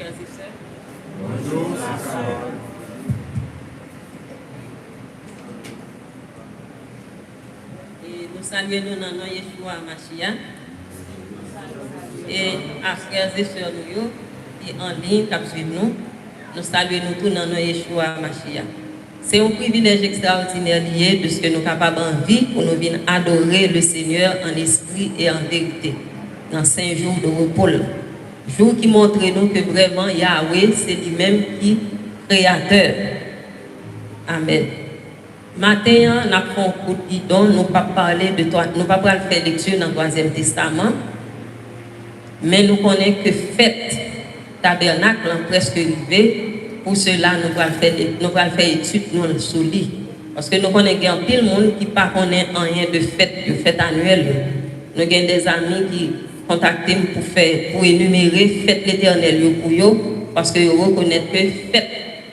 frères et sœurs. Bonjour, Sœur. Et nous saluons nous dans le nom de Yeshua Mashiach. Et à frères et sœurs nous qui en ligne, qui suivent nous, nous saluons nous tous dans le nom de Yeshua Mashiach. C'est un privilège extraordinaire lié de ce que nous sommes capables en vie pour nous venir adorer le Seigneur en esprit et en vérité dans 5 jours de repos. Jour qui montre nous que vraiment Yahweh, c'est lui-même qui est créateur. Amen. Matin, nous avons fait un coup de guidon, nous ne pas parler de toi, nous pas faire lecture dans le 3e Testament, mais nous connaissons que fête tabernacle presque arrivé. Pour cela, nous allons faire étude nous sous lit. Parce que nous connaissons pile monde qui ne connaît rien de fête annuelle. Nous avons des amis qui contactent pour énumérer fête l'éternel pour eux, parce que vous reconnaissent que fête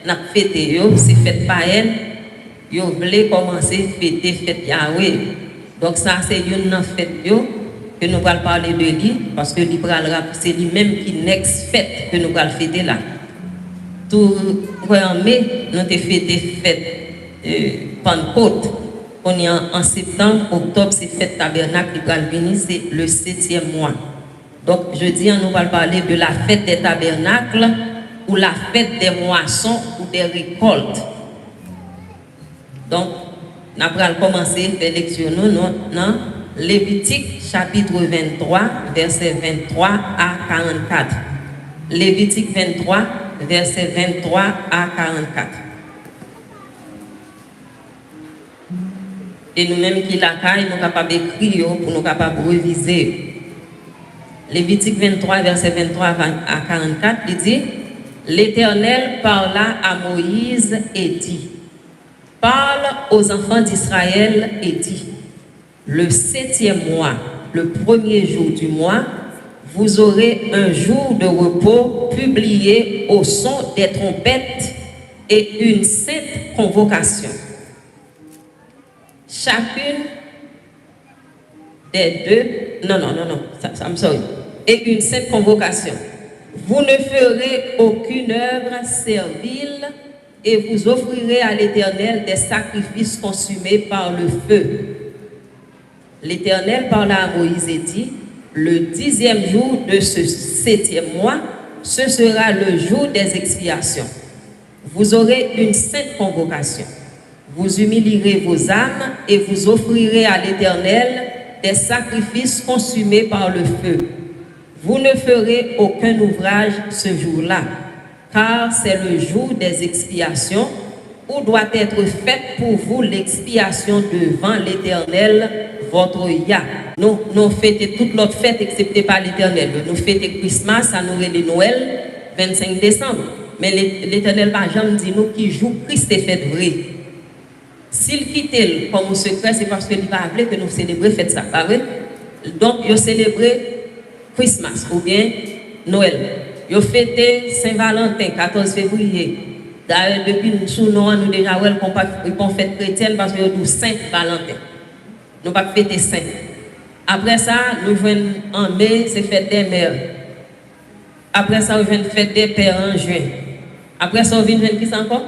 n'a fêté, c'est fête païenne. Vous voulez commencer à fêter fête Yahweh. Donc ça, c'est une fête que nous allons parler de lui, parce que c'est lui-même qui next fête que nous allons fêter là. Tout en mai, nous avons fêté fête Pentecôte. On est en septembre, octobre, c'est fête tabernacle qui va venir, c'est le 7e mois. Donc, jeudi, nous allons parler de la fête des tabernacles ou la fête des moissons ou des récoltes. Donc, nous allons commencer à faire lecture dans Lévitique chapitre 23, verset 23 à 44. Lévitique 23, verset 23 à 44. Et nous-mêmes qui la caille, nous sommes capables d'écrire pour nous capables de réviser. Lévitique 23, verset 23 à 44, il dit: L'Éternel parla à Moïse et dit: Parle aux enfants d'Israël et dit: Le 7e mois, le 1er jour du mois, vous aurez un jour de repos publié au son des trompettes et une sainte convocation. Chacune des deux, I'm sorry, et une sainte convocation. Vous ne ferez aucune œuvre servile et vous offrirez à l'Éternel des sacrifices consumés par le feu. L'Éternel parla à Moïse et dit: Le 10e jour de ce 7e mois, ce sera le jour des expiations. Vous aurez une sainte convocation. Vous humilierez vos âmes et vous offrirez à l'Éternel des sacrifices consumés par le feu. Vous ne ferez aucun ouvrage ce jour-là, car c'est le jour des expiations où doit être faite pour vous l'expiation devant l'Éternel, votre Yah. Nous fêtons toute notre fête excepté par l'Éternel. Nous fêtons Christmas, ça nous les Noël, 25 décembre. Mais l'Éternel va jamais dire nous qui joue Christ est fête vraie. S'il quitte comme un secret, c'est parce qu'il va appeler que nous célébrons fête ça, pas vrai? Donc, il célébrer Christmas ou bien Noël. Il fêté Saint-Valentin, 14 février. D'ailleurs, depuis sous nous déjà qu'on fête chrétienne parce que nous Saint-Valentin. Nous pas fêter Saint. Après ça, nous venons en mai, c'est fête des mères. Après ça, nous venons fête des pères en juin. Après ça, nous venons qui ça encore?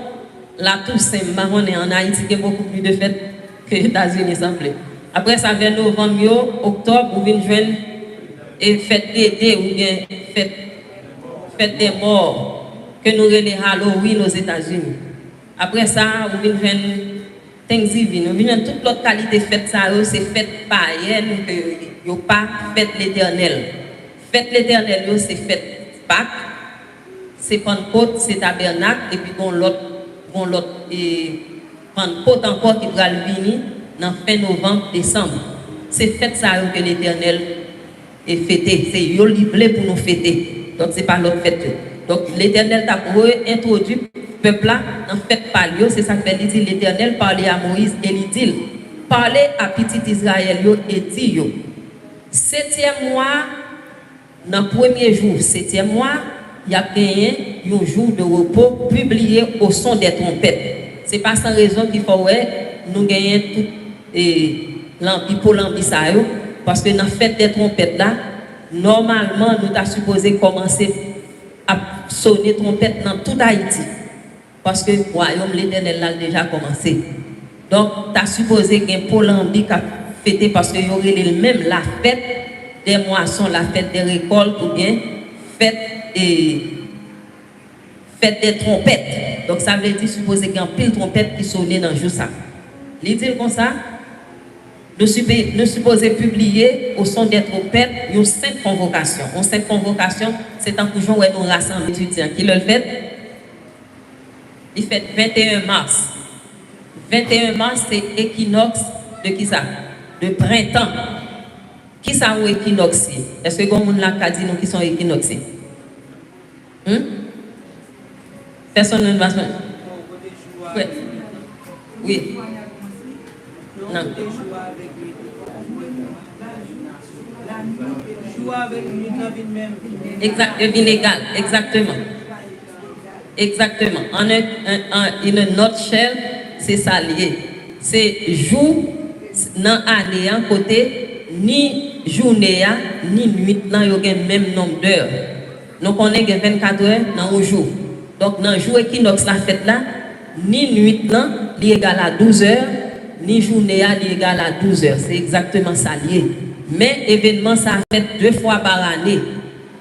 La Toussaint, on est en Haïti, qui a beaucoup plus de fêtes que les États-Unis semblent. Après ça, vers novembre, octobre, nous venons joindre et fête d'été ou bien fête des morts que nous relèvons Halloween aux États-Unis. Après ça, nous venons joindre Thanksgiving. Nous venons toute l'autre qualité de fête, c'est fête païenne que nous n'avons pas fête l'éternel. Fête l'éternel, c'est fête Pâques, c'est Pentecôte, c'est tabernacle, et puis l'autre Pentecôte encore qui va venir dans fin novembre, décembre. C'est fête ça que l'Éternel est fêté. C'est yo livré pour nous fêter. Donc c'est pas l'autre fête. Donc l'Éternel t'a introduit le peuple là dans fête palio. C'est ça que fait dit l'Éternel parlait à Moïse et il dit: Parlez à petit Israël et dit yo. 7e mois, dans le 1er jour, 7e mois, il y a gagné un jour de repos publié au son des trompettes. Ce n'est pas sans raison qu'il faut nous gagner tout pour l'ambition, parce que dans la fête des trompettes là, normalement nous avons supposé commencer a sonné trompette dans toute Haïti. Parce que le royaume l'Éternel a déjà commencé. Donc, tu as supposé qu'il y ait un Polambi qui a fêté parce qu'il y aurait même la fête des moissons, la fête des récoltes ou bien fête des trompettes. Donc, ça veut dire supposer qu'il y a un pile trompette qui sonnait dans le jour ça. Il dit comme ça, nous supposons publier au son des trompettes une sainte convocation. Une sainte convocation, c'est un jour où nous rassemblons les étudiants. Qui le fait? Il fait 21 mars. 21 mars, c'est équinoxe de qui ça? De printemps. Qui ça ou équinoxe? Est-ce que vous avez dit nous qui sont équinoxes? Personne ne va se faire. Oui. Non. Exact, égal, exactement. Exactement. En une nutshell, c'est ça lié. C'est jour dans l'année en côté, ni journée, ni nuit, il y a le même nombre d'heures. Donc on est 24 heures dans un jour. Donc dans le jour équinoxe la fête là, ni nuit là, il est égal à 12 heures, ni journée il est égal à 12 heures. C'est exactement ça lié. Mais événement ça fait 2 fois par année.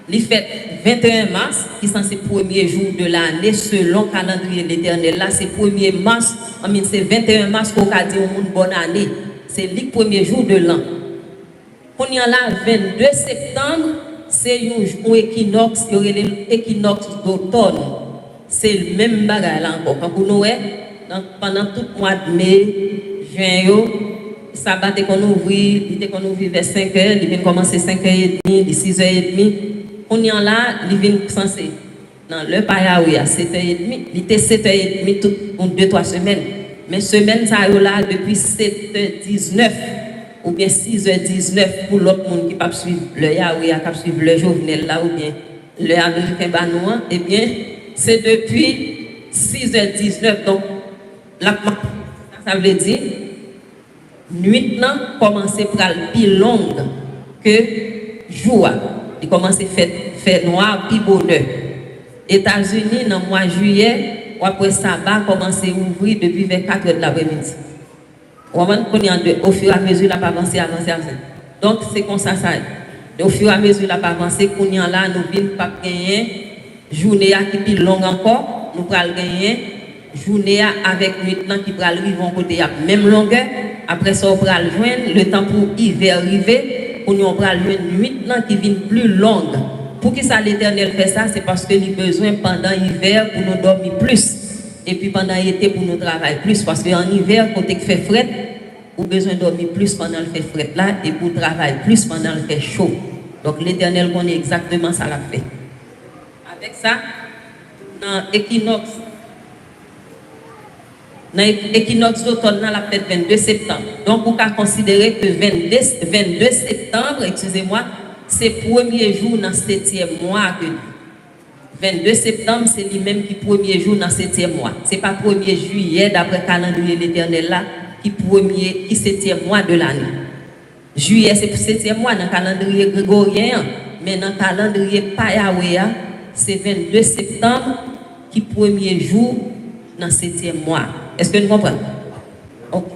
Il fait 21 mars, qui sont ces premiers jours de l'année, selon le calendrier de l'Éternel. Là, c'est 1er mars, c'est 21 mars qu'on a dit une bonne année. C'est le premier jour de l'an. Quand il y a là, 22 septembre, c'est un équinoxe, il y aurait l'équinoxe d'automne. C'est le même bagage là encore. Quand vous nous pendant tout le mois de mai, juin, ça va qu'on ouvre, il qu'on ouvre vers 5 h, il vient commencer 5h30, 6h30. On y en là, il vient censé. Dans le payaoui à 7h30, il était 7h30 toutes 2-3 semaines. Mais semaine, ça est là depuis 7h19 ou bien 6h19 pour l'autre monde qui ne peut pas suivre le Yahweh, qui peut suivre le Jovenel là ou bien le Américain Banouan. Eh bien, c'est depuis 6h19. Donc, ça veut dire, nuit là, commencer par le plus longue que jour. Il commence à faire noir puis bonheur. États-Unis, dans le mois de juillet, après sabbat, commence à ouvrir depuis 24 h de l'après-midi. Au fur et à mesure, il a pas avancé. Donc, c'est comme ça. Au fur et à mesure, il a pas avancé. Nous venons pas gagner journée qui est plus longue encore. Nous allons gagner journée avec nuit qui va arriver en côté à même longueur. Après ça, on va joindre le temps pour l'hiver arriver. On va une nuit qui vient plus longue. Pour que ça l'Éternel fait ça, c'est parce qu'il a besoin pendant l'hiver pour nous dormir plus. Et puis pendant l'été pour nous travailler plus. Parce qu'en hiver, quand il fait fret, on a besoin de dormir plus pendant le fait fret là et pour travailler plus pendant le fait chaud. Donc l'Éternel connaît exactement ça l'a fait. Avec ça, dans l'équinoxe, d'automne, la fête 22 septembre. Donc, on peut considérer que 22 septembre, excusez-moi, c'est le premier jour dans le 7e mois. 22 septembre, c'est lui-même qui est le premier jour dans le 7e mois. Ce n'est pas le 1er juillet, d'après le calendrier de l'Éternel, là, qui est le 7e mois de l'année. Juillet, c'est le 7e mois dans le calendrier grégorien, mais dans le calendrier Payahwea, c'est 22 septembre qui est le premier jour dans le 7e mois. Est-ce que vous comprenez? Okay.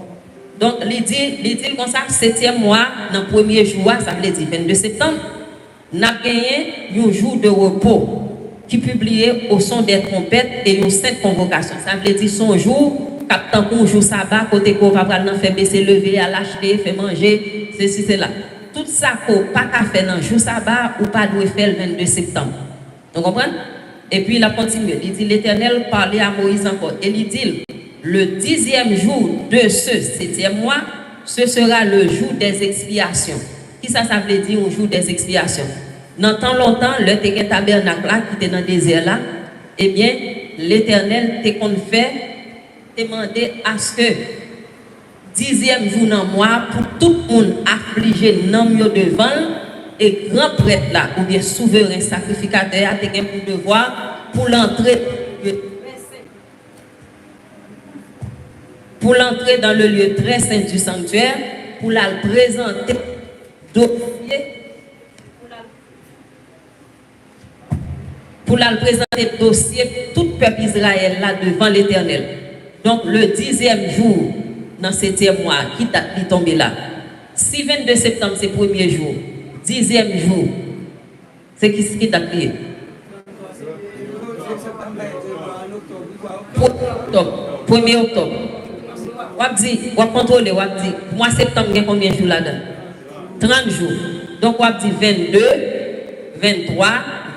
Donc, il dit comme ça, 7e mois, dans le premier jour, ça veut dire 22 septembre, nous avons gagné un jour de repos qui est publié au son des trompettes et une sainte convocation. Ça veut dire son jour, captant pour un jour sabbat, côté qu'on va faire baisser, lever, à l'acheter, faire manger, ceci, cela. Tout ça, qu'on pas qu'à faire dans le jour sabbat ou pas doit faire le 22 septembre. Vous comprenez? Et puis il a continué. Il dit, l'Éternel parlait à Moïse encore. Et il dit, le 10e jour de ce 7e mois, ce sera le jour des expiations. Qui ça veut dire un jour des expiations? Dans tant longtemps, le tabernacle là, qui était dans le désert là, eh bien, l'Éternel t'a fait demander à ce que 10e jour dans le mois, pour tout le monde affligé dans le devant, et grand prêtre là, ou bien souverain sacrificateur, a été pour devoir pour l'entrée dans le lieu très saint du sanctuaire, pour la présenter pour la présenter le dossier, tout peuple Israël là devant l'Éternel. Donc le 10e jour, dans ce 7e mois, qui date qui tombé là? Si 22 septembre c'est le premier jour, 10e jour, c'est qui date lié? 1er octobre. On contrôle, on dit, mois septembre, il y a combien de jours là-dedans? 30 jours. Donc on dit 22, 23,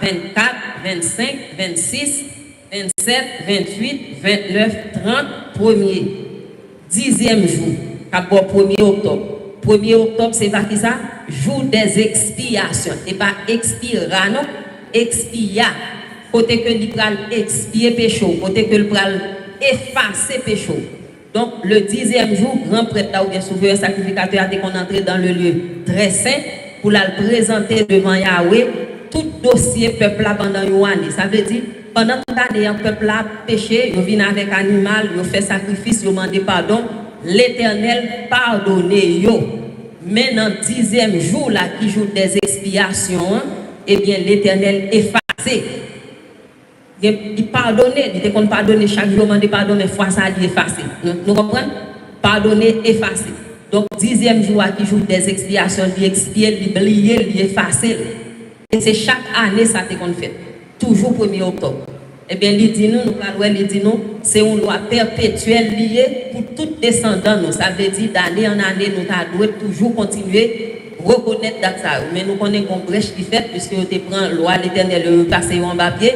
24, 25, 26, 27, 28, 29, 30, 1er, 10e jour, à 1er octobre. 1er octobre, c'est pas qui ça? Jour des expiations. Et pas expira, non? Expia. Côté que il pral expier péché, côté que il pral effacer péché. Donc, le 10e jour, grand prêtre ou bien souverain sacrificateur a été entré dans le lieu très saint pour la présenter devant Yahweh tout dossier peuple là pendant une année. Ça veut dire, pendant toute l'année, le peuple a péché, il vient avec animal, il fait sacrifice, il demande pardon. L'Éternel pardonne yo. Mais dans le 10e jour, là, qui joue des expiations, eh bien, l'Éternel effacé. Il pardonnait, il était qu'on pardonner chaque jour, il pardonne, mais fois ça, il effacé. Nous comprenons? Pardonner, effacé. Donc, 10e jour, qui joue des expiations, il expie, il oublier, il effacer. Et c'est chaque année ça qu'on fait. Toujours 1er octobre. Eh bien, il dit nous, c'est une loi perpétuelle liée pour tout descendant. Nous. Ça veut dire d'année en année, nous devons toujours continuer à reconnaître ça. Mais nous connaissons une brèche qui fait, puisque nous prenons loi, l'Éternel, le passé en papier.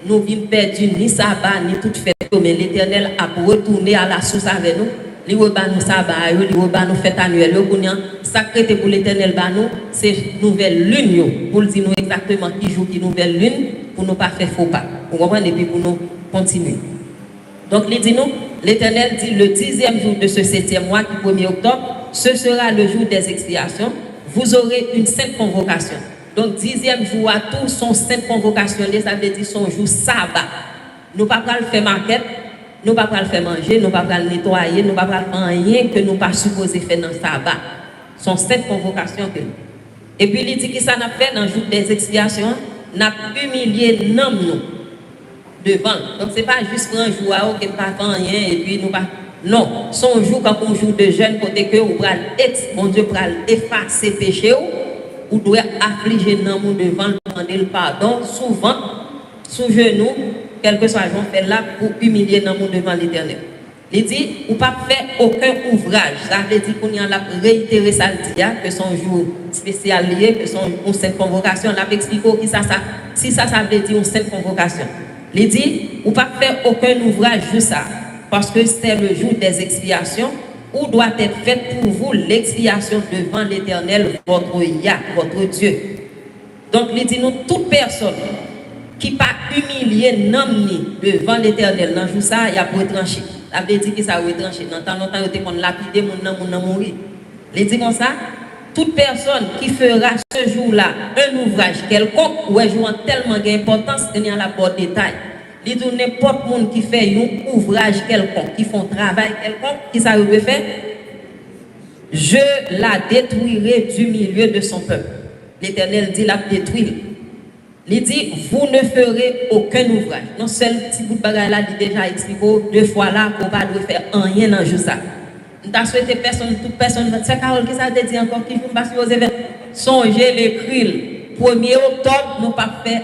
Nous vîmes perdu ni sabbat, ni toute fête, mais l'Éternel a retourné à la source avec nous. Il rebat nous sabbat, il rebat nous fête annuelle. Sacré pour l'Éternel, c'est nouvelle lune, pour dire nous exactement qui joue qui nouvelle lune, pour ne pas faire faux pas. Vous comprenez? Et puis pour nous continuer. Donc, il dit nous, l'Éternel dit le 10e jour de ce 7e mois, qui est 1er octobre, ce sera le jour des expiations. Vous aurez une sainte convocation. Donc, 10e jour à tous, son sainte convocation, ça veut dire son jour sabbat. Nous ne pouvons pas le faire marquette, nous ne pouvons pas le faire manger, nous ne pouvons pas le nettoyer, nous ne pouvons pas faire rien que nous ne pas supposé faire dans le sabbat. Son sainte convocation. Et puis, il dit que ça n'a fait dans le jour des expiations, n'a humilié nous devant. Donc, ce n'est pas juste pour un jour où nous ne pas faire rien et puis nous pas. Non, son jour comme un jour de jeûne, côté que vous mon Dieu, pour effacer le péché. Ou doit affliger nous devant demander le pardon, souvent, sous genou, quel que soit le fait là, pour humilier nous devant l'Éternel. Il dit, ou pas faire aucun ouvrage. Ça veut dire qu'on y a réitéré ça, que son jour spécial lié, que son cette convocation, on a expliqué qui ça, si ça veut dire une cette convocation. Il dit, ou pas faire aucun ouvrage juste ça, parce que c'est le jour des expiations. Où doit être faite pour vous l'expiation devant l'Éternel, votre Yah, votre Dieu. Donc, il dit nous, toute personne qui pas humilié devant l'Éternel, dans jour ça, il y a pour trancher. Ça veut dire que ça va trancher. Dans tant longtemps, il y a lapidé, mon mourir. Il dit comme ça, toute personne qui fera ce jour-là un ouvrage quelconque, ou un jour tellement d'importance, il y a la porte détail. Il dit n'importe qui fait un ouvrage quelconque, qui font travail quelconque, qui ça veut faire? Je la détruirai du milieu de son peuple. L'Éternel dit la détruire. Il dit vous ne ferez aucun ouvrage. Non seul petit bout de bagage là, il déjà expliqué 2 fois là qu'on pas doit faire rien dans juste ça. Nous t'a souhaité personne, toute personne, c'est Carole qui ça te dit encore qui vous passe aux événements. Songez l'écrire. 1er octobre, nous pas faire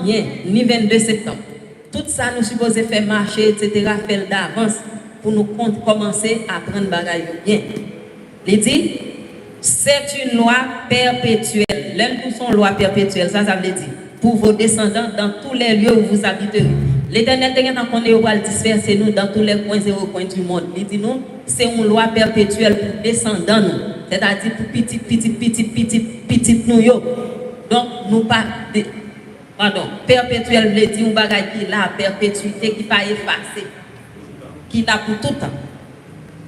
rien, ni 22 septembre. Tout ça, nous supposons faire marcher, etc., faire d'avance pour nous commencer à prendre bagaille bien. Il dit, c'est une loi perpétuelle. L'un de son loi perpétuelle, ça veut dire, pour vos descendants dans tous les lieux où vous habiterez. L'Éternel va disperser nous dans tous les coins et recoins du monde. Il dit, nous, c'est une loi perpétuelle pour descendants, nous. C'est-à-dire pour petit nous. Donc, nous pas. Pardon, perpétuel veut dire un bagage qui a perpétuité, qui pas effacé, qui l'a pour tout le temps.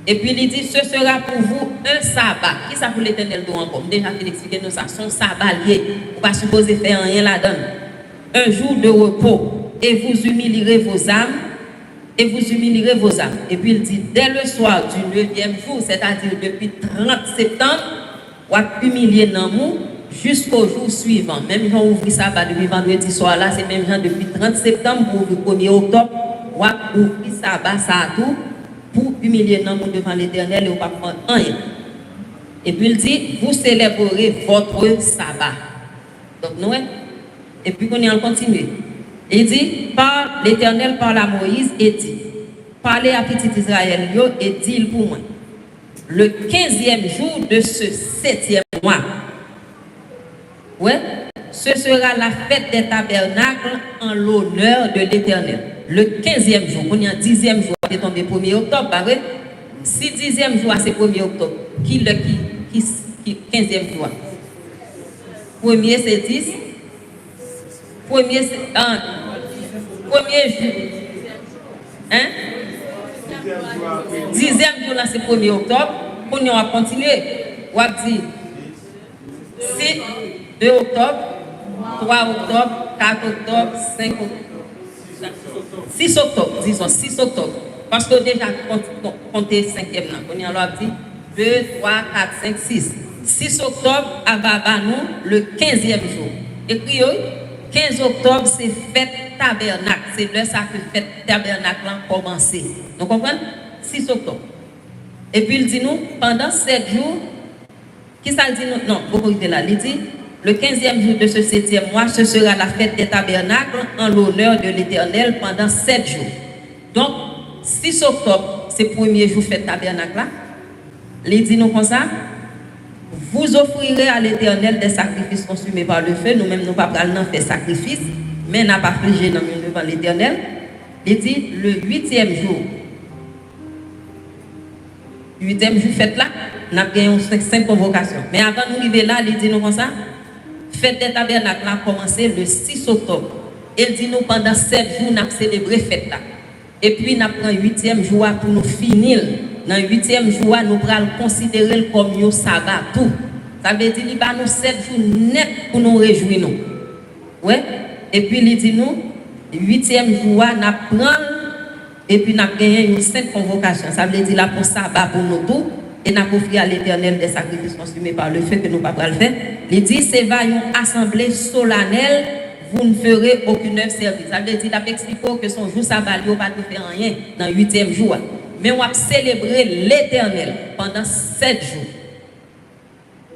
Et puis il dit, ce sera pour vous un sabbat. Qui ça pour l'Éternel doit encore? Déjà, il explique nous ça, son sabbat lié. Vous ne pas supposer faire rien là-dedans. Un jour de repos, et vous humilierez vos âmes, et vous humilierez vos âmes. Et puis il dit, dès le soir du 9e jour, c'est-à-dire depuis 30 septembre, vous humilier dans nous, jusqu'au jour suivant. Même gens ouvrir ça depuis vendredi soir là, c'est même gens depuis 30 septembre pour le 1er octobre, ou ouvrir ça ça tout pour humilier nos devant l'Éternel et pas prendre rien. Et puis il dit, vous célébrerez votre sabbat. Donc nous, et puis on est continue. Il dit, par l'Éternel parle à Moïse et dit, parlez à petit Israël et dit pour moi, le 15e jour de ce 7e mois, ouais, ce sera la fête des tabernacles en l'honneur de l'Éternel. Le 15e jour, on est en 10e jour, c'est tombé 1er octobre, pas vrai? Si 10e jour, c'est 1er octobre, qui 15e jour? Premier c'est 10, premier c'est 1, premier jour, hein? 10e jour là c'est 1er octobre, on va continuer, on va dire 6, 2 octobre, 3 octobre, 4 octobre, 5 octobre, 6 octobre, disons 6 octobre, parce que déjà compter 5e là, on va dire 2, 3, 4, 5, 6. 6 octobre, à nous, le 15e jour. Écrit, 15 octobre, c'est fête tabernacle. C'est là ça que fête tabernacle a commencé. Vous comprenez? 6 octobre. Et puis il dit nous, pendant 7 jours, qui ça dit nous? Non, vous pouvez là. Il dit, le 15e jour de ce 7e mois, ce sera la fête des tabernacles en l'honneur de l'Éternel pendant 7 jours. Donc, 6 octobre, c'est le premier jour fête tabernacle là. Il dit nous comme ça. Vous offrirez à l'Éternel des sacrifices consumés par le feu. Nous-mêmes, nous ne pouvons pas faire sacrifice, mais nous n'avons pas affligé devant l'Éternel. Il dit le 8e jour. 8e jour, fête là, nous avons gagné 5 convocations. Mais avant de nous arriver là, il dit nous comme ça, fête des tabernacles a commencé le 6 octobre. Il dit nous pendant 7 jours, nous avons célébré fête là. Et puis, nous avons pris le 8e jour pour nous finir. Dans le 8e jour, nous allons considérer comme un sabbat tout. Ça veut dire qu'il y a nous 7 jours net pour nous réjouir. Ouais? Et puis il dit nous, le 8e jour, nous prenons et puis nous avons gagné une 5 convocations. Ça veut dire là pour sabbat pour nous tous. Et nous avons offert à l'Éternel des sacrifices consumés par le feu que nous ne pouvons pas le faire. Il dit, c'est une assemblée solennelle, vous ne ferez aucune œuvre service. Ça veut dire que son jour sabbat, il ne va pas faire rien dans le 8e jour. Mais on va célébrer l'Éternel pendant 7 jours.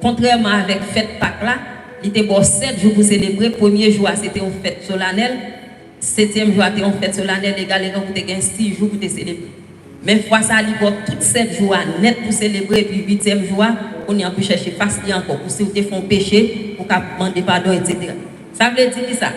Contrairement avec la fête Pâques là, il était bon 7 jours pour célébrer. Premier jour, c'était une fête solennelle. 7e jour, c'était une fête solennelle. Également, vous avez 6 jours pour célébrer. Mais fois ça, il y a tous 7 jours net pour célébrer. Et puis 8e jour, on y a pu chercher facile encore. Pour si vous avez fait un péché, pour demander pardon, etc. Ça veut dire que ça.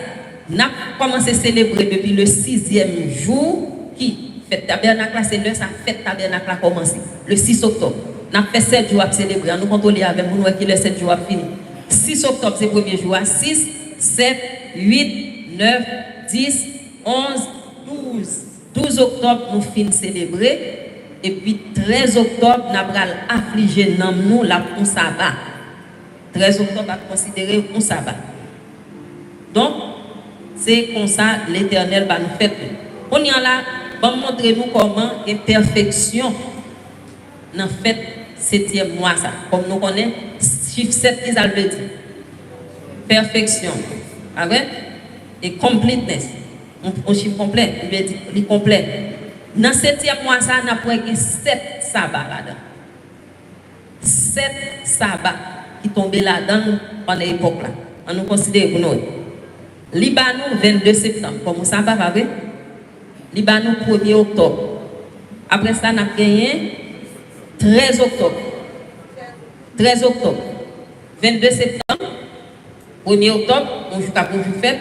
On a commencé à célébrer depuis le 6e jour qui fête tabernacle, c'est là ça fête tabernacle a commencé. Le 6 octobre. On a fait 7 jours à célébrer. Nous contrôlons avec vous, nous qui les 7 jours à fini. 6 octobre, c'est le premier jour. 6, 7, 8, 9, 10, 11, 12. 12 octobre, nous finissons célébrer. Et puis 13 octobre, nous allons affliger nous la pour sabbat. 13 octobre, à considérer pour sabbat. Donc, c'est comme ça l'Éternel va nous faire. On y a là. Pour montrer nous comment une perfection dans fait 7e mois ça. Comme nous connaissons, chiffre 7 qui ça veut dire. Perfection. Avec et completeness. Un chiffre complet, il veut dire il complet. Dans 7e mois ça, on a pris 7 sabbats là-dedans. 7 sabbats qui tombaient là-dedans pendant l'époque là. On nous considère pour nous. Libanon 22 septembre, comme ça va avec Libanon 1er octobre. Après ça, on a gagné 13 octobre. 13 octobre. 22 septembre. 1er octobre, on joue pour vous fête.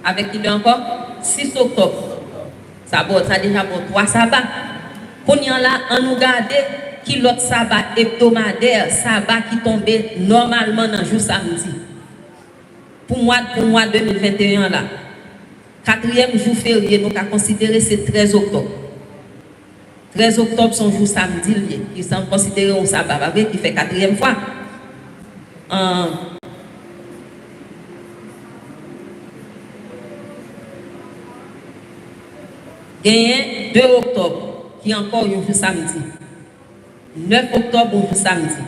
Avec qui encore 6 octobre. Ça a déjà pour 3 sabbats. Pour nous là, on nous garde qui l'autre sabbat hebdomadaire, sabbat qui tombait normalement dans le jour samedi. Pour moi 2021 là. 4e jour férié, nous avons considéré c'est 13 octobre. 13 octobre, son jour samedi, qui sont considérés un sabbat, qui fait 4e fois. Gagné 2 octobre, qui est encore un jour samedi. 9 octobre, un jour samedi.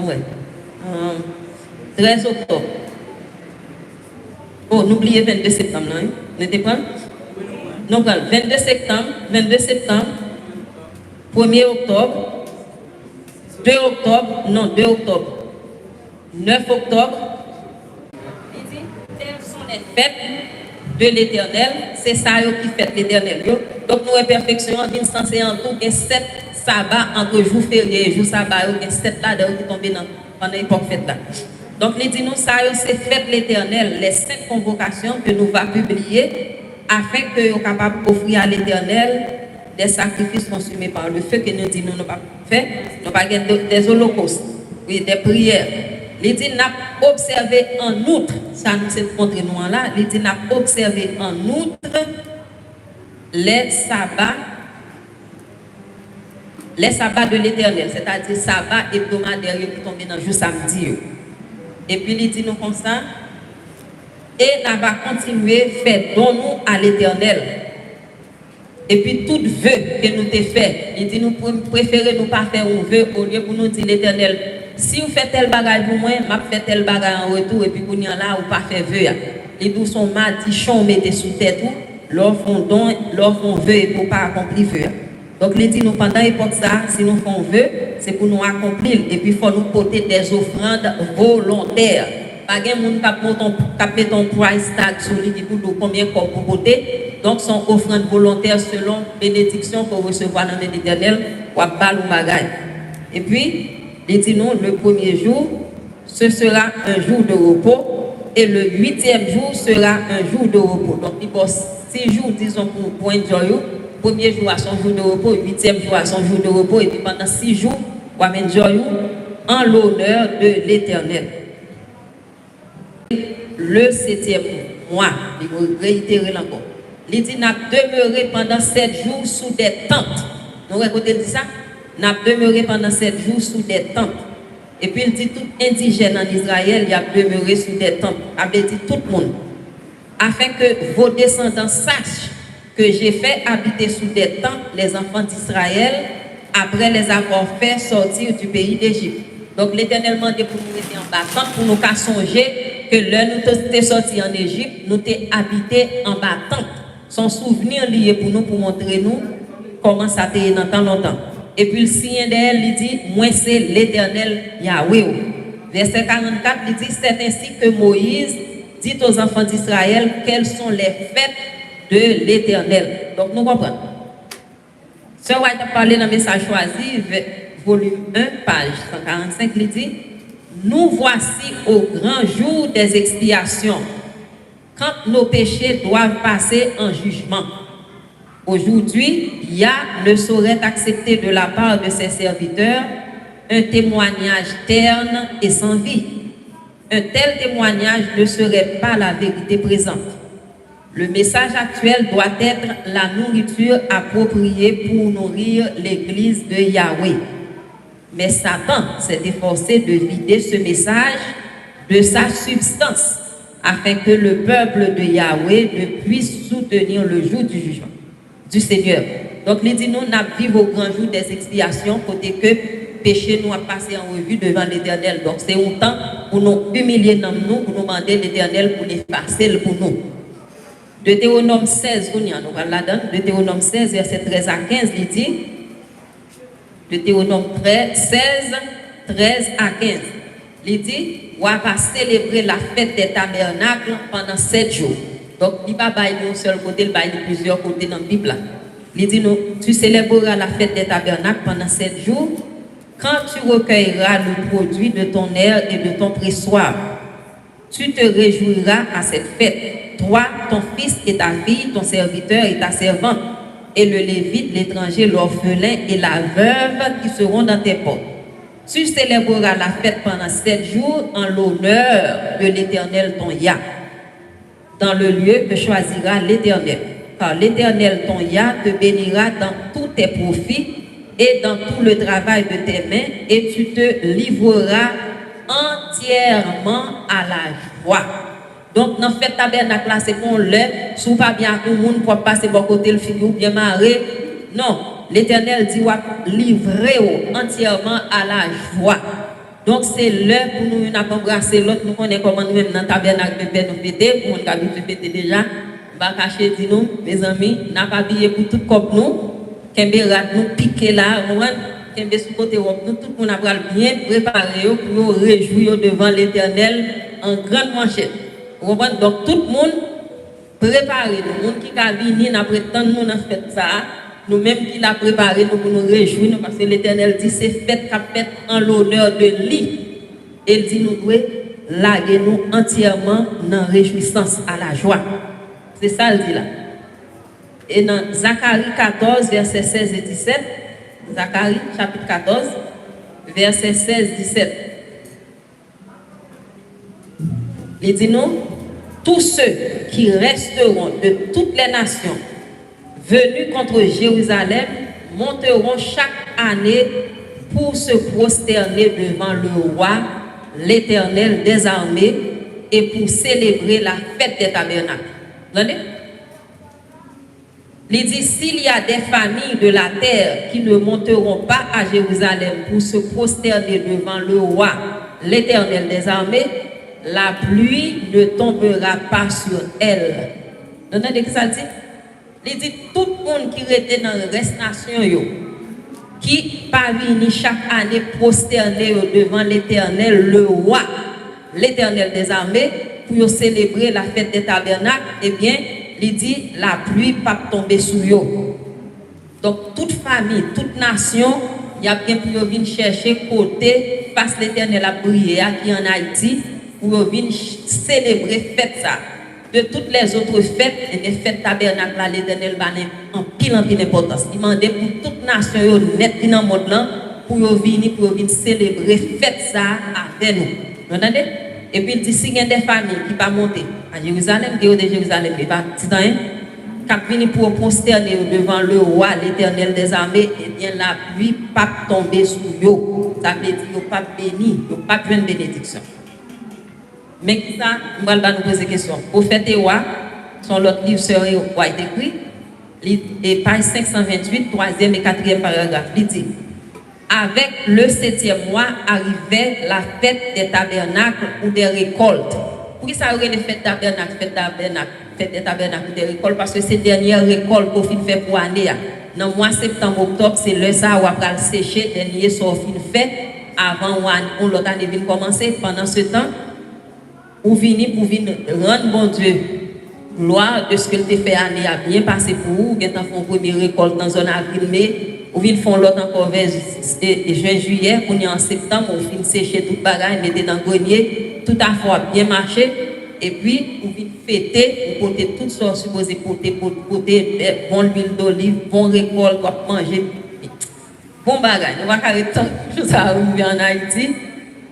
Ouais. 13 octobre. Oh, n'oubliez 22 septembre, là. N'était pas? Donc, 22 septembre, 1er octobre, 2 octobre, non, 2 octobre, 9 octobre. Telles sont les fêtes de l'Éternel, c'est ça qui fait l'Éternel. Donc, nous, perfection, nous sommes censés en tout, et 7 sabbats entre jours fériés et jours sabbats, et 7 là qui tombent pendant l'époque fête là. Donc, les dit nous, ça, c'est fête l'Éternel, les 5 convocations que nous va publier, afin que nous soyons capables d'offrir à l'Éternel des sacrifices consumés par le feu que nous disons nous n'avons pas fait, nous n'avons pas des holocaustes, oui, des prières. Il dit n'a observé en outre, ça nous c'est contre nous là, il dit n'a observé en outre les sabbats de l'Éternel, c'est-à-dire sabbat hebdomadaire qui tombent dans le jour samedi. Et puis il dit nous comme ça, et nous va continuer à faire don nous à l'Éternel. Et puis tout vœu que nous t'ai fait, il dit nous préférons nous pas faire un vœu au lieu pour nous dire l'Éternel, si vous faites tel bagage pour moi, je fais tel bagage en retour, et puis vous n'y là, ou pas faire vœu. Les douze sont matichons, mettez sous tête, leur font don, leur font vœu pour pas accomplir vœu. Donc, les dit nous pendant l'époque ça, si nous faisons vœu, c'est pour nous accomplir, et puis il faut nous porter des offrandes volontaires. Pas de monde qui met ton price tag sur lui qui coûte combien pour porter. Donc, son offrande volontaire selon bénédiction pour recevoir dans l'Éternel, ou bal ou bagaille. Et puis, il dit nous, le premier jour, ce sera un jour de repos, et le 8e jour sera un jour de repos. Donc, il passe 6 jours, disons, pour enjoy. Premier jour à son jour de repos, 8e jour à son jour de repos, et puis pendant 6 jours, on va enjoy en l'honneur de l'Éternel. Le 7e mois, il va réitérer encore. Il dit, n'a demeuré pendant 7 jours sous des tentes. Nous récoltez ça? N'a demeuré pendant 7 jours sous des tentes. Et puis il dit, tout indigène en Israël, il a demeuré sous des tentes. Il dit tout le monde. Afin que vos descendants sachent que j'ai fait habiter sous des tentes les enfants d'Israël après les avoir fait sortir du pays d'Égypte. Donc l'Éternel m'a dit pour nous rester en bas, pour nous qu'à songer que là nous sommes sortis en Égypte, nous sommes habités en bas. Son souvenir lié pour nous, pour montrer nous comment ça a été dans tant longtemps. Et puis le signe d'elle, il dit, moi c'est l'Éternel Yahweh. Verset 44, il dit, c'est ainsi que Moïse dit aux enfants d'Israël quelles sont les fêtes de l'Éternel. Donc nous comprenons. Ce White a parlé dans le message choisi, volume 1, page 145, il dit, nous voici au grand jour des expiations, quand nos péchés doivent passer en jugement. Aujourd'hui, Yah ne saurait accepter de la part de ses serviteurs un témoignage terne et sans vie. Un tel témoignage ne serait pas la vérité présente. Le message actuel doit être la nourriture appropriée pour nourrir l'église de Yahweh. Mais Satan s'est efforcé de vider ce message de sa substance afin que le peuple de Yahweh ne puisse soutenir le jour du jugement du Seigneur. Donc, il dit, nous vivons au grand jour des expiations, côté que péché nous a passé en revue devant l'Éternel. Donc, c'est un temps pour nous humilier dans nous, pour nous demander l'Éternel pour l'effacer pour nous. Deutéronome 16, nous allons la donner. Deutéronome 16, verset 13 à 15, il dit, Deutéronome 16, 13 à 15, il dit, on va célébrer la fête des tabernacles pendant 7 jours. Donc, il ne va pas d'un seul côté, il va de plusieurs côtés dans la Bible. Il dit, tu célébreras la fête des tabernacles pendant 7 jours, quand tu recueilleras le produit de ton aire et de ton pressoir. Tu te réjouiras à cette fête, toi, ton fils et ta fille, ton serviteur et ta servante, et le lévite, l'étranger, l'orphelin et la veuve qui seront dans tes portes. Tu célébreras la fête pendant 7 jours en l'honneur de l'Éternel ton Yah, dans le lieu que choisira l'Éternel. Car l'Éternel ton Yah te bénira dans tous tes profits et dans tout le travail de tes mains, et tu te livreras entièrement à la joie. Donc, dans le fait tabernacle, c'est qu'on lève, si pas bien tout le monde pour passer bon côté le figure bien marré. Non, l'Éternel dit livrer entièrement à la joie. Donc c'est l'heure pour nous embrasser l'autre, nous connaissons comment nous même dans le tabernacle de nous fêter, pour nous habituer fêter déjà. Pas cacher dit nous, mes amis, n'a pas habillé pour tout comme nous, qu'embé rat nous piquer là, qu'embé sous côté nous, tout le monde a bien préparé pour nous réjouir devant l'Éternel en grande manchette. Donc tout le monde préparé, le monde qui a venu, n'a prétend nous dans fête ça. Nous-mêmes qui l'a préparé nous pour nous réjouir parce que l'Éternel dit c'est fête qu'a fait en l'honneur de lui. Il dit nous devons laguer nous entièrement dans réjouissance à la joie. C'est ça il dit là. Et dans Zacharie 14 versets 16 et 17, Zacharie chapitre 14 versets 16 et 17. Il dit nous tous ceux qui resteront de toutes les nations venus contre Jérusalem monteront chaque année pour se prosterner devant le roi, l'Éternel des armées, et pour célébrer la fête des tabernacles. Vous entendez? Il dit, s'il y a des familles de la terre qui ne monteront pas à Jérusalem pour se prosterner devant le roi, l'Éternel des armées, la pluie ne tombera pas sur elles. Vous entendez ce que ça dit? Il dit tout le monde qui était dans le reste nation qui parvient chaque année prosterner devant l'Éternel, le roi, l'Éternel des armées, pour célébrer la fête des tabernacles, eh bien, il dit la pluie pas tomber sur eux. Donc toute famille, toute nation, il y a bien pour venir chercher côté face l'Éternel à briller qui en Haïti pour venir célébrer fête ça. De toutes les autres fêtes, les fêtes tabernacles, l'Éternel va en pile importance. Il m'a demandé pour toute nation net dans le monde là pour venir célébrer fête ça avec nous. Vous entendez? Et puis il dit si il y a des familles qui vont monter à Jérusalem, de Jérusalem, qui vont venir pour prosterner devant le roi, l'Éternel des armées, et bien la pluie pas tomber sur eux. Ça veut dire qu'ils ne pas béni, ils ne pas besoin de bénédiction. Mais ça, on va nous poser une question. Prophète Ewa, son l'autre livre serait écrit, et page 528, 3e et 4e paragraphe, il dit avec le 7e mois arrivait la fête des tabernacles ou des récoltes. Pourquoi ça aurait les fêtes tabernacles, fête des tabernacles ou des récoltes? Parce que ces dernières récoltes qu'on fait pour l'année, dans le mois septembre-octobre, c'est le ça où on va sécher, dernier soit fait avant où l'autre année vient commencer. Pendant ce temps, ou venir pour venir rendre bon Dieu gloire de ce que tu fait année a bien passé pour vous, vous avez fait une première récolte dans zone avril-mai, ou venir faire l'autre encore vers juin-juillet, on est en septembre, on finit sécher tout le bagage, mettez dans le grenier, tout à fait bien marché, et puis vous venir fêter, vous portez toutes sortes supposées porter bon huile d'olive, bon récolte, pour manger, bon bagage. On va carrer tant que ça arrive en Haïti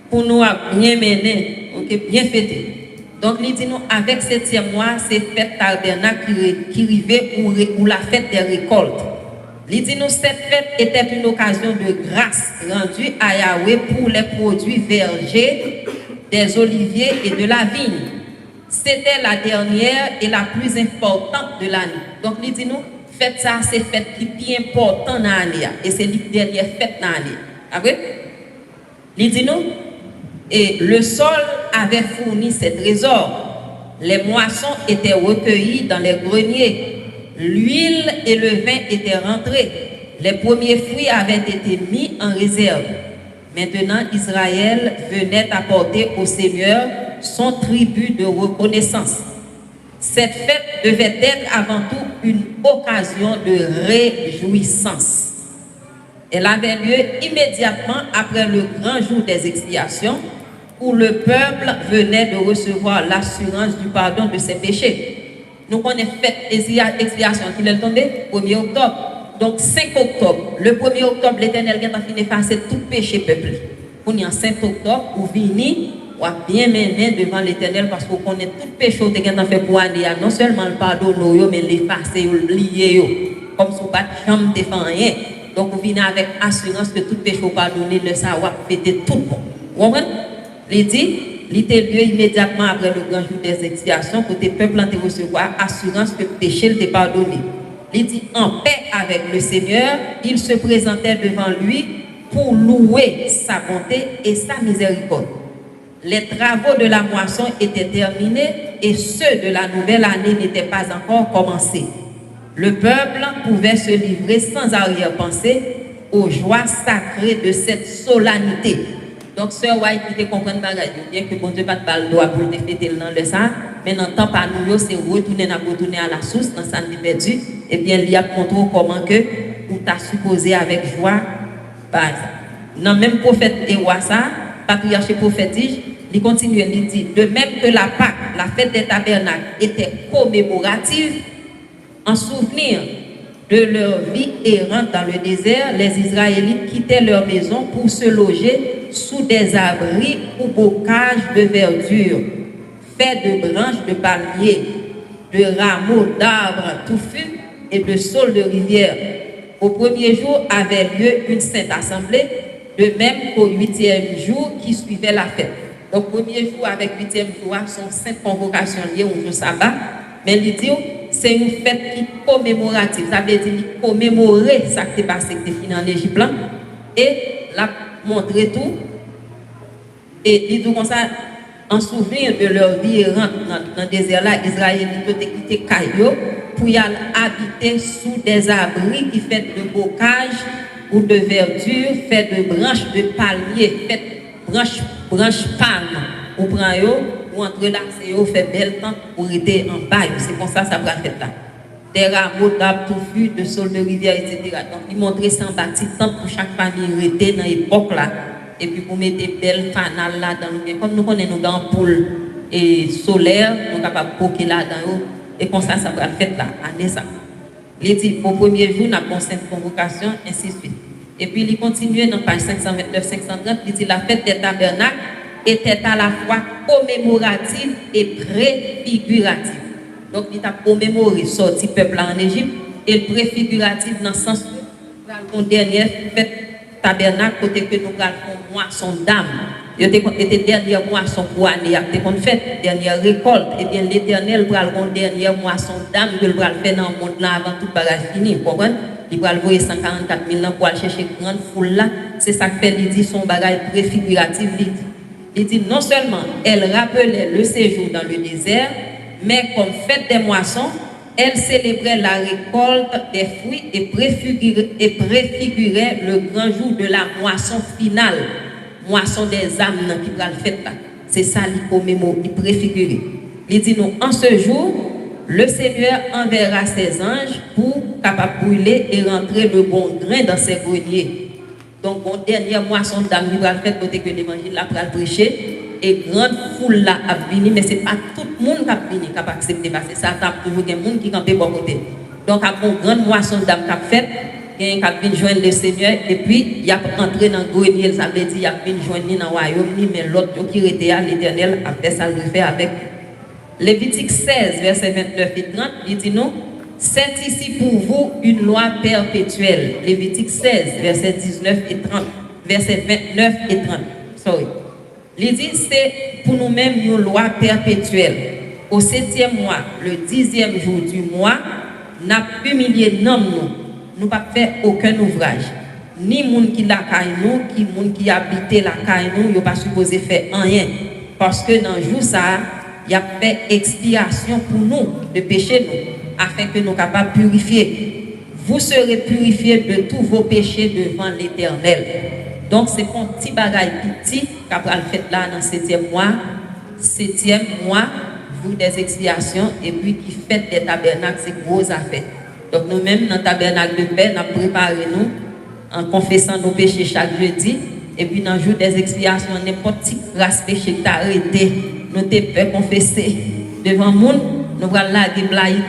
pour nous bien mener. Okay, bien fêté. Donc, il dit nous, avec 7e mois, c'est fête tabernacle qui arrivait ou la fête des récoltes. Il dit nous, cette fête était une occasion de grâce rendue à Yahweh pour les produits vergers, des oliviers et de la vigne. C'était la dernière et la plus importante de l'année. Donc, il dit nous, fête ça, c'est fête qui est plus importante dans l'année. Et c'est la dernière fête dans l'année. Après, il dit nous, et le sol avait fourni ses trésors. Les moissons étaient recueillies dans les greniers. L'huile et le vin étaient rentrés. Les premiers fruits avaient été mis en réserve. Maintenant, Israël venait apporter au Seigneur son tribut de reconnaissance. Cette fête devait être avant tout une occasion de réjouissance. Elle avait lieu immédiatement après le grand jour des expiations, où le peuple venait de recevoir l'assurance du pardon de ses péchés. Nous connaissons fête expiation qui est tombée 1er octobre. Donc 5 octobre, le 1er octobre, l'Éternel vient de finir d'effacer tout péché peuple. On est en 5 octobre, ou vini, ou bien mener devant l'Éternel parce qu'on connaît tout péché que vous avez fait pour année, non seulement le pardon, mais l'effacer, lier, comme si vous pas de chambre de rien. Donc vous venez avec assurance que tout péché pardonné, le savoir fêter tout le monde. Vous comprenez? Il dit, il était lieu immédiatement après le grand jour des expiations, côté peuple en recevoir assurance que le péché était pardonné. Il dit, en paix avec le Seigneur, il se présentait devant lui pour louer sa bonté et sa miséricorde. Les travaux de la moisson étaient terminés et ceux de la nouvelle année n'étaient pas encore commencés. Le peuple pouvait se livrer sans arrière-pensée aux joies sacrées de cette solennité. Donc, sœur White, qui te comprend bien que bon Dieu pas de balle droit pour te fêter dans le sang, mais dans le temps par nous, c'est retourner à la source, dans sa vie perdue, et bien, il y a montré comment que vous t'as supposé avec joie. Dans même prophète et roi ça, patriarche prophétique, il continue, il dit, de même que la Pâque, la fête des tabernacles, était commémorative, en souvenir de leur vie errante dans le désert, les Israélites quittaient leur maison pour se loger sous des abris ou bocages de verdure, faits de branches de palmiers, de rameaux d'arbres touffus et de saules de rivière. Au premier jour avait lieu une sainte assemblée, de même qu'au 8e jour qui suivait la fête. Donc, premier jour avec 8e jour, sont 5 convocations liées au jour sabbat, mais il dit c'est une fête qui commémorative, ça veut dire commémorer ça qui s'est passé en Égypte et la montrer tout et il dit comme ça en souvenir de leur vie errante dans le désert là, Israël ont quitté Caillou pour y aller habiter sous des abris qui fait de bocage ou de verdure, fait de branches de palmier, fait branches palmes ou prend ou entre là, c'est fait bel temps pour être en bas. C'est comme ça va faire là. Des rameaux d'arbres touffus, de saules de rivière, etc. Donc, il montrait ça en bâti tant pour chaque famille rester dans l'époque là. Et puis, pour mettre des belles fanales là dans le comme nous connaissons dans l'ampoule et solaire, nous sommes capables de poker là dans l'eau. Et comme ça va faire là, année ça. Il dit, au premier jour, nous avons 5 convocations, ainsi de suite. Et puis, il continue dans page 529-530, il dit, la fête des tabernacles était à la fois commémorative et préfigurative. Donc, il a commémoré sorti peuple en Égypte et préfigurative dans le sens où la dernière fête tabernacle, côté que nous avons moisson d'âme. Il était dernière moisson pour année, il qu'on fait dernière récolte. Et bien, l'Éternel va le dernière moisson d'âme que va faire dans le monde là avant tout bagage fini. Vous comprenez? Il va le voir 144 000 ans pour aller chercher une grande foule là. C'est ça que fait, il dit son bagage préfiguratif. Il dit non seulement elle rappelait le séjour dans le désert, mais comme fête des moissons, elle célébrait la récolte des fruits et préfigurait le grand jour de la moisson finale, moisson des âmes qui va le faire là. C'est ça qu'il commémore, il préfigurait. Il dit nous, en ce jour, le Seigneur enverra ses anges pour capable brûler et rentrer le bon grain dans ses greniers. Donc, mon dernière moisson d'âme, il va faire côté que l'évangile là pour prêcher. Et grande foule là a venu, mais ce n'est pas tout le monde qui a venu, qui a accepté, parce que ça a toujours des gens qui campent bon côté. Donc, à une grande moisson d'âme qui a fait, il y a un qui vient joindre le Seigneur, et puis il a entré dans le grenier, ça veut dire il a venu joindre dans le royaume, mais l'autre qui était à l'Éternel a fait ça le faire avec. Lévitique 16, verset 29 et 30, il dit non. C'est ici pour vous une loi perpétuelle. Lévitique 16, verset 19 et 30, verset 29 et 30. Sorry. Il dit c'est pour nous-mêmes une loi perpétuelle. Au 7e mois, le 10e jour du mois, n'a humilié non nous pas fait aucun ouvrage. Ni moun qui la caille nous, ni moun qui habite la caille nous, yo pas supposé faire rien. Parce que dans le jour ça, il a fait expiation pour nous de péché nous. Afin que nous soyons capables de purifier. Vous serez purifiés de tous vos péchés devant l'Éternel. Donc, c'est un petit bagage petit qu'après le fait là dans le 7e mois, jour des expiations, et puis qui fait des tabernacles, c'est gros affaires. Donc, nous-mêmes, dans le tabernacle de paix, nous préparons nous en confessant nos péchés chaque jeudi, et puis dans le jour des expiations, n'importe quel race péché qui t'a arrêté, nous te confesser devant le monde. Nous allons là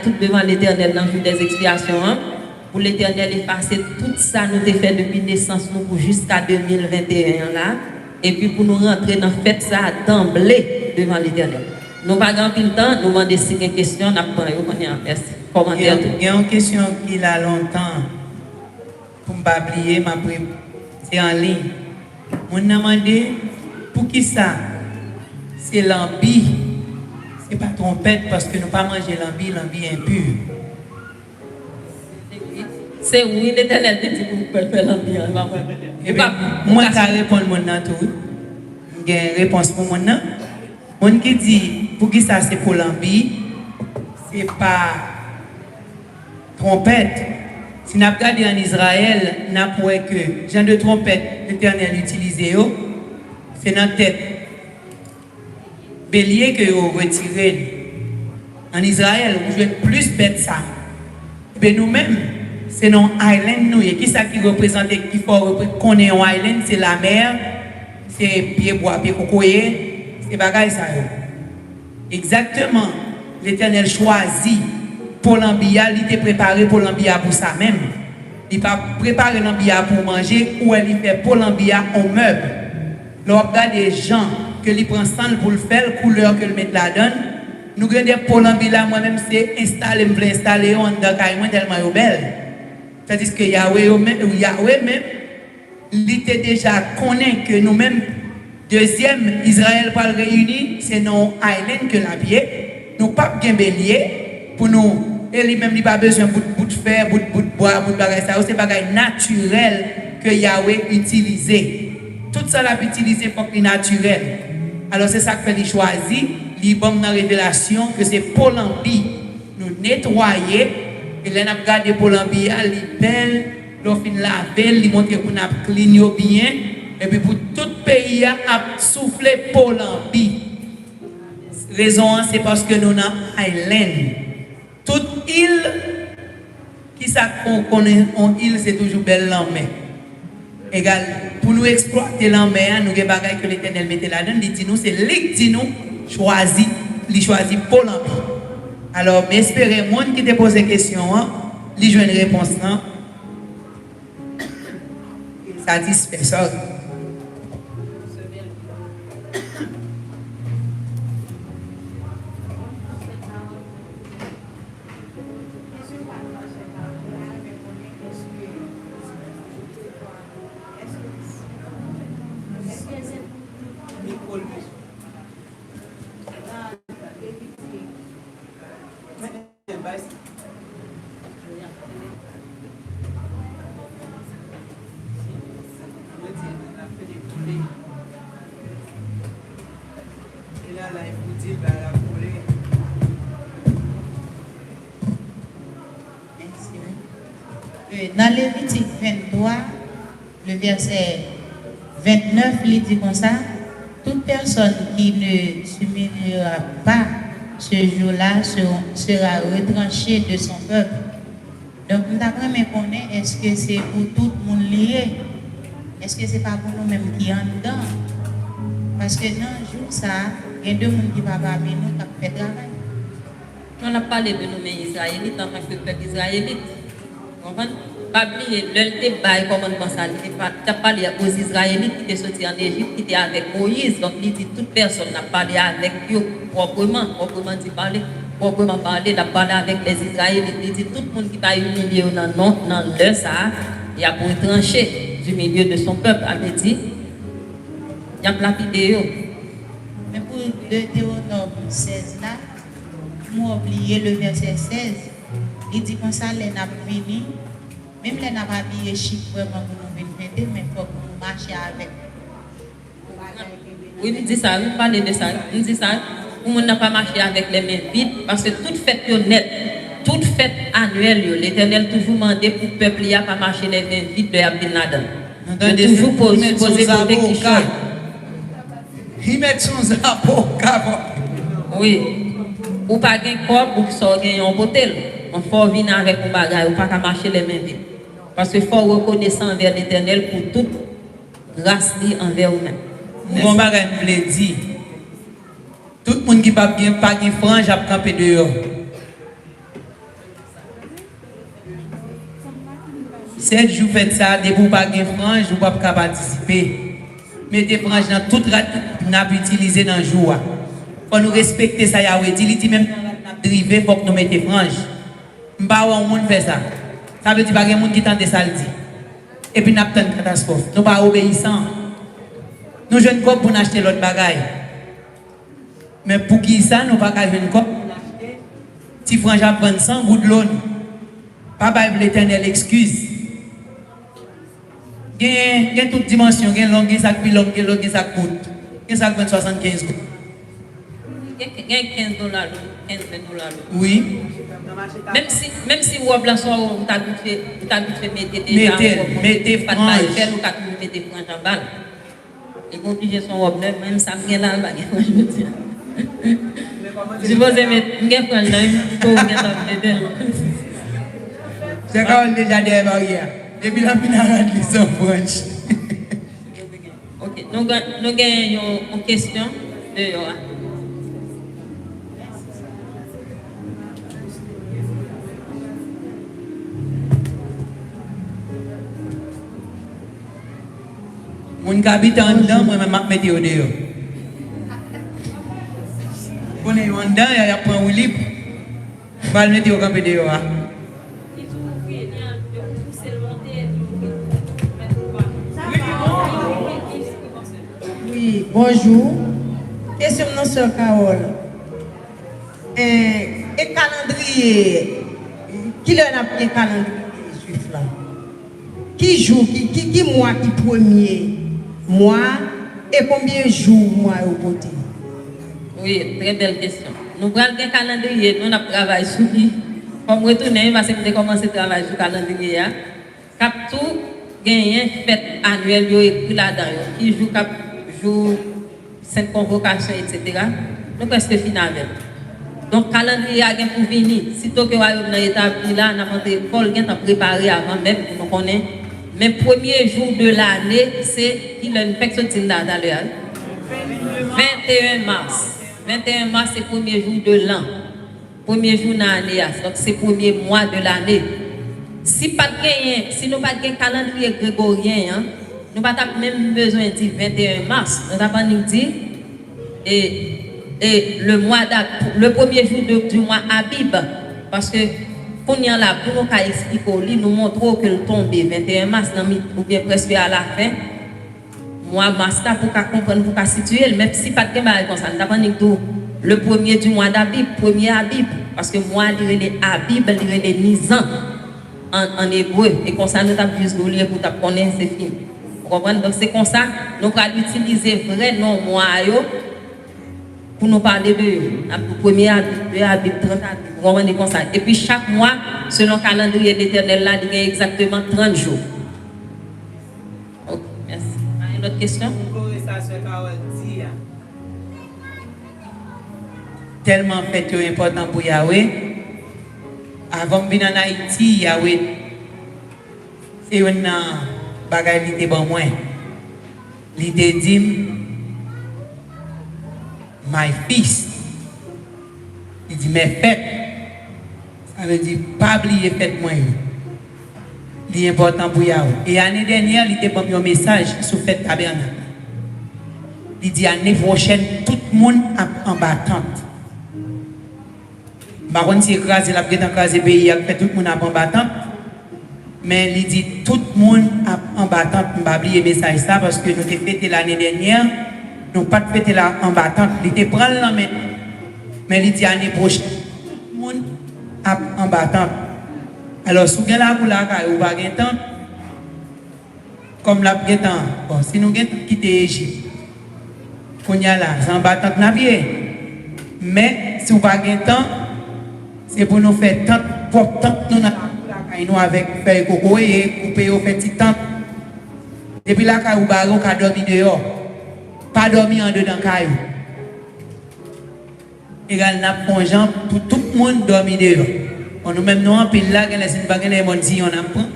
tout devant l'Éternel dans le jour des expiations. Pour l'Éternel effacer tout ça nous avons fait depuis naissance nous pour jusqu'à 2021 là. Et puis pour nous rentrer dans la fête ça d'emblée devant l'Éternel. Nous n'avons pas le temps, nous demandons si il y a une question, nous avons merci. Il y a une question qui a longtemps, pour ne pas oublier, c'est en ligne. On a demandé pour qui ça? C'est l'ambi. Ce n'est pas trompette parce que nous ne pas manger l'ambi impur. C'est oui, l'Éternel te dit pour faire l'ambiance. Eh bien, moi, je vais répondre à tout. J'ai une réponse pour moi. Mon qui dit, pour qui ça c'est pour l'ambi, c'est pas trompette. Si nous regardons en Israël, nous avons que genre de trompette, l'Éternel utilisé, c'est dans la tête. Bélier que vous retirez. En Israël, vous jouez plus bête ça. Mais nous-mêmes, c'est nos island nous. Et qui ça qui représente, qu'il faut qu'on ait un island, c'est la mer, c'est pied bois, pied cocoyer, c'est bagaille ça. Exactement. L'Éternel choisit pour l'ambia, il était préparé pour l'ambia pour ça même. Il n'a pas préparé l'ambia pour manger ou il fait pour l'ambia en meuble. Lorsqu'on regarde des gens que ils prennent sang pour le faire, couleur que le mettent là-dedans, nous avons des pour l'ambia, moi-même, c'est installer, me installer en dans le tellement belle. C'est-à-dire que Yahweh même, il était déjà connaît que nous-mêmes, deuxième, Israël pas réuni, c'est nos islands que la pied, nous pas bien bélier pour nous, et lui-même, il n'a pas besoin de bout de fer, bout de bois, bout de bagage, ça, c'est bagage naturel que Yahweh utilisait. Tout ça l'a utilisé pour que naturel. Alors c'est ça que fait choisir, il bon dans la révélation que c'est pour l'ambi, nous nettoyer. Et là, nous regardons pour l'ambiance, il belle, l'on fin laver, il montre qu'on a clean bien. Et puis pour tout pays, a soufflé pour l'ambiance. Raison, c'est parce que nous avons island. Toute île, qui ça qu'on est en île, c'est toujours belle l'ambiance. Égal, pour nous exploiter l'ambiance, nous avons des bagages que l'Éternel mettait là-dedans, il dit nous, c'est lui qui dit nous, choisit pour l'ambiance. Alors, mais espérez, moi qui te pose des questions, il joue une réponse, il satisfait ça. Dans Lévitique 23, le verset 29, il dit comme ça, toute personne qui ne s'humiliera pas ce jour-là sera retranchée de son peuple. Donc, nous avons connaître, est-ce que c'est pour tout le monde lié? Est-ce que ce n'est pas pour nous-mêmes qui en dedans? Parce que dans le jour ça, il y a deux personnes qui ne vont pas venir nous qui fait travail. On a parlé de nous Israélites en tant que peuple israélite. Vous comprenez? Pas oublier, l'ultime bail commandement ça, il a parlé aux Israélites qui étaient sortis en Égypte, qui étaient avec Moïse. Donc il dit toute personne n'a parlé avec eux proprement dit parler, proprement parler, n'a parlé avec les Israélites. Il dit tout le monde qui va humilier dans leur ça, il a pour trancher du milieu de son peuple. Il dit, il y a la vidéo. Mais pour Deutéronome 16 là, moi oublié le verset 16, il dit comme ça, les n'a fini. Même les n'a pas habillé chic vraiment pour nous venir, mais il faut que nous marchions avec. Oui, il dit ça, vous parlez de ça. Il dit ça, on n'a pas marché avec les mains vides, parce que toute fête honnête, toute fête annuelle, l'Éternel toujours demandé pour le peuple à pas marcher les mains vides de Abdel Nadal. Il toujours poser des questions. Il met son avocat. Oui. Ou pas un corps pour qu'il sorte un hôtel. On faut venir avec un bagage, ou pas qu'à marcher les mains vides. Parce qu'il faut reconnaître envers l'Éternel pour toute grâce envers vous-même. Mon bagage me dit, tout le monde qui n'a pas de frange a campé dehors. 7 jours faites ça, dès que vous n'avez pas de frange, vous ne pouvez pas participer. Mettez frange dans toute la n'a pas utilisé dans le jour. Il faut nous respecter ça, Yahweh. Il dit même dans la drivé, il faut que nous mettions frange. Je ne sais pas où on fait ça. Ça veut dire qu'il y a des gens qui tentent ça le dire. Et puis nous avons une catastrophe. Nous ne sommes pas obéissants. Nous jeunes corps pour acheter l'autre bagaille. Mais pour qui ça, nous ne pouvons pas jouer une cop. Si frange à prendre 100 gouttes de l'eau, pas par l'Éternel excuse. Il y a toute dimension, il y a long, il y a ça qui long, il y a long, il y a ça qui coûte. Il y a ça qui 75 gouttes. Il y a $15, 15 $. Oui. Même si vous avez besoin, vous avez mettre déjà, mettez pas de bail, vous avez mettez frange en balle. Et vous obligez son robe neuve, même ça me là, je veux dire. Je vous ai mettre, je prends là, pour vous mettre. C'est quand on déjà des barrières. Depuis la finale, ils sont franches. Ok, nous avons une question de Yoa. Mon habite en dedans, moi, je vais mettre au dehors. On est en dedans, il y a un libre. Je vais le mettre au camp dehors. Oui, bonjour. Question de notre Carole. Et calendrier, qui leur a pris calendrier juif là? Qui joue, qui mois, qui premier mois et combien de jours mois au côté? Oui, très belle question. Nous prenons un calendrier, nous avons travaillé sur lui. Comme retourner, parce que nous avons commencé à travailler sur le calendrier. Cap tout, gagné fête annuelle, il y a écrit là-dedans. Qui joue cette convocation, etc. Nous presque fini avec. Donc, le calendrier a pour venir. Sitôt que vous avez établi là, nous avons Paul qui a préparé avant même, nous connaissons. Mais le premier jour de l'année, c'est qui l'a fait sortir là dans l'heure. 21 mars. 21 mars, c'est le premier jour de l'an. Premier jour de l'année, donc c'est le premier mois de l'année. Si nous n'avons pas de calendrier grégorien, nous n'avons pas même besoin de dire 21 mars. Nous n'avons pas dit et le premier jour du mois Abib. Parce que quand on est là, pour nous expliquer, nous montrons que le tombé 21 mars, ou bien presque à la fin. Moi, master pour comprendre, pour situer, même si pas de mal comme ça, nous avons dit le premier du mois d'Abib, premier Abib, parce que moi, il y a les Abib, il y a les Nisan en hébreu, et comme ça, nous avons juste lire pour connaître ces films. Vous comprenez? Donc, c'est comme ça, nous allons utiliser vrai nom moi pour nous parler de le premier Abib, deux Abib, 30 Abib, vous comprenez comme ça. Et puis, chaque mois, selon le calendrier de l'Éternel, là, il y a exactement 30 jours. Ok, merci. Une autre question? Tellement fait important pour Yahweh. Avant de venir en Haïti, Yahweh, c'est une bagaille qui était bon moins. L'idée dit, my fils. Il dit, mes fêtes. Ça veut dire, pas oublier fête moi. C'est important pour Yahweh. Et l'année dernière, il était bon un message sur fête tabernacle. Il dit, l'année prochaine, tout le monde est en battante. Par contre, si écrasé la prête écrasé pays, fait tout le monde en battant. Mais il dit tout le monde en battant. Je ne vais pas oublier le message ça parce que nous avons fêté l'année dernière. Nous n'avons pas fêté en battant. Il était prendre la main. Mais il dit l'année prochaine, tout le monde en battant. Alors, si vous avez la boule, vous n'avez pas temps. Comme la prête, bon, si nous avons quitté l'Égypte, on y a là, c'est en battant navire. Mais si vous n'avez pas temps, c'est pour nous faire tant nous avec faire coco et couper au petit temps. Depuis là, quand vous avez dormi dehors, pas dormir en dedans caillou. Égal n'a pas gens pour tout le monde dormir dehors. On nous même nous en pile là, quand c'est pas que les monde si on apprend.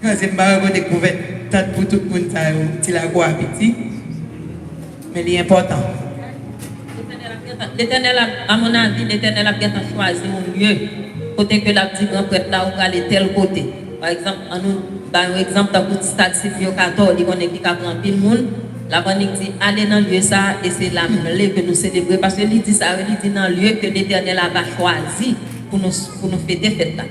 Quand c'est pas que découvert tant pour tout le monde ça, c'est la quoi petit. Mais l'important. L'Éternel, à mon avis, l'Éternel a bien choisi un lieu, côté que la petite grand prêtre là, où aller tel côté. Par exemple, par exemple, dans le stade Silvio 14, il connaît qui a pris un monde. La bonne dit, allez dans le lieu ça, et c'est là que nous célébrons. Parce que il dit ça, il dit dans le lieu que l'Éternel a choisi pour nous fêter fête là.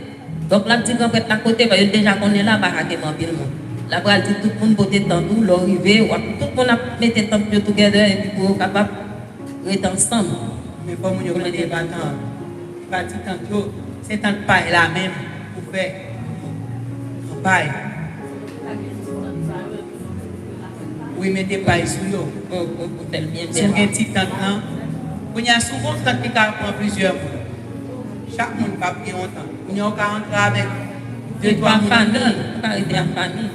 Donc la petite grand prêtre à côté, parce que déjà qu'on est là, bah, il y a un monde. La bras dit tout le monde voter dans nous, l'arrivée, tout le monde a mis des temps together et puis pour capable d'être ensemble. Mais comme on est battant, c'est tant pas la même. pour faire campagne. Oui, mettez paille sur eux. Pour faire bien Si vous avez un petit temps, il y a souvent un temps qui prend plusieurs mois. Chaque monde va prendre longtemps. On a qu'à rentrer avec deux, trois en mois. famille, pas arrêter en famille.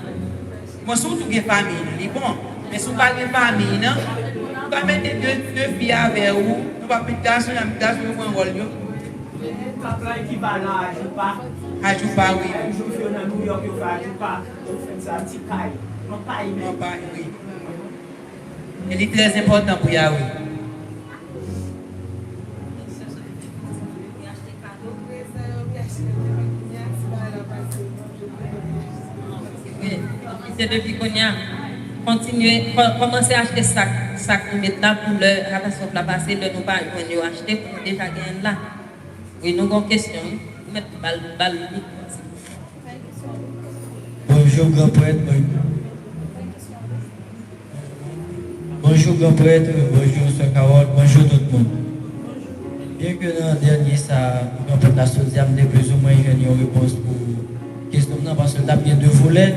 Moi, surtout que famille, c'est bon. Mais si vous parlez de famille, vous pouvez mettre deux filles avec vous. Nous va mettre garçon, vous pouvez un rôle. Papa équivalent à Joupa. À Joupa, oui. Je fais dans New York, je fais à Joupa. Je fais ça petit caille. Non, pas y Non, pas, oui. Il est très important pour Yahweh. C'est depuis qu'on a continué, commencer à acheter sac pour mettre là pour le catastrophe la passer, le nous pas acheter pour nous déjà gagner là. Oui, nous avons une question. Vous mettez balle. Bonjour grand prêtre. Bonjour grand prêtre, bonjour Sœur Carole, bonjour tout le monde. Bien que dans le dernier, ça, grand prêtre la Sodiam de plus ou moins une réponse pour la question parce que y a bien deux volets.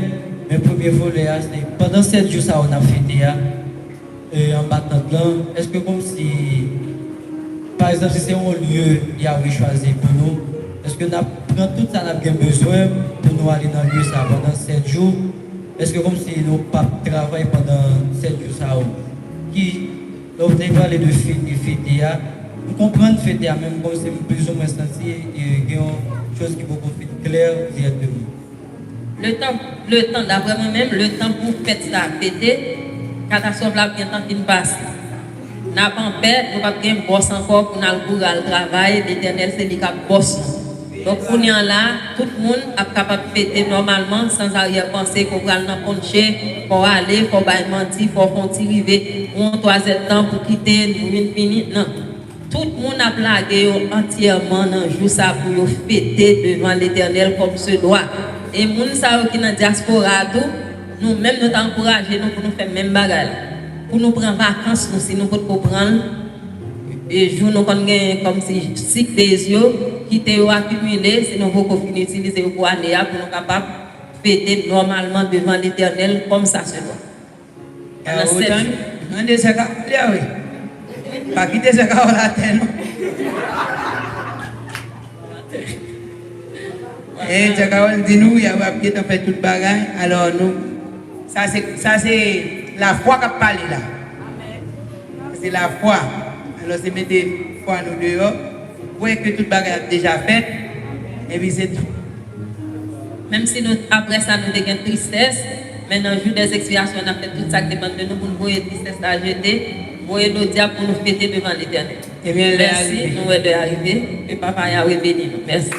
Mais le premier volet, c'est pendant 7 jours, ça on a fêté en battant de l'an. Est-ce que comme si, par exemple, si c'est un lieu qui a choisi pour nous, est-ce que nous prenons tout ça, nous avons besoin pour nous aller dans le lieu ça pendant 7 jours? Est-ce que comme si nous pas travaillons pendant 7 jours ça qui, là, vous avez parlé de fêter, nous comprenons fêter, même comme c'est plus ou moins senti, il y a une chose qui est beaucoup plus claire directement. Le temps d'après moi-même, le temps pour faire ça péter, catastrophe là bien temps qui passe. N'a pas en paix, nous pas bien boss encore pour nous aller travail, l'Éternel c'est lui qui boss. Donc pour nous là, tout le monde est capable de fêter normalement sans arrière-penser qu'on va aller poncher, pour aller, pour aller mentir, pour continuer on 3 temps pour quitter nous fini. Non. Tout le monde a plagué entièrement dans jour ça pour fêter devant l'Éternel comme ce doit. Et les gens qui sont dans la diaspora, nous-mêmes nous encourageons pour nous faire même bagarre. Pour nous prendre vacances, nous, si nous pouvons prendre et jour nous comme si 6 des yeux qui étaient accumulés, si nous pouvons utiliser pour aller pour nous capables de fêter normalement devant l'Éternel comme ça se doit. On des sacs, oui. Pas quitter ce cas la terre. Et Jacques dit nous, il y a un fait tout le bagage. Alors nous, ça c'est la foi qui parle là. C'est la foi. Alors c'est mettre foi nous dehors. Vous voyez que tout le bagage est déjà fait. Et puis c'est tout. Même si nous, après ça nous avons une tristesse, mais dans le jour des expiations, on a fait tout ça qui dépend de nous pour nous voir tristesse à jeter. Voyez nos diables pour nous fêter devant l'Éternel. Eh bien, merci, nous est de arriver. Et Papa Yahweh béni nous. Merci.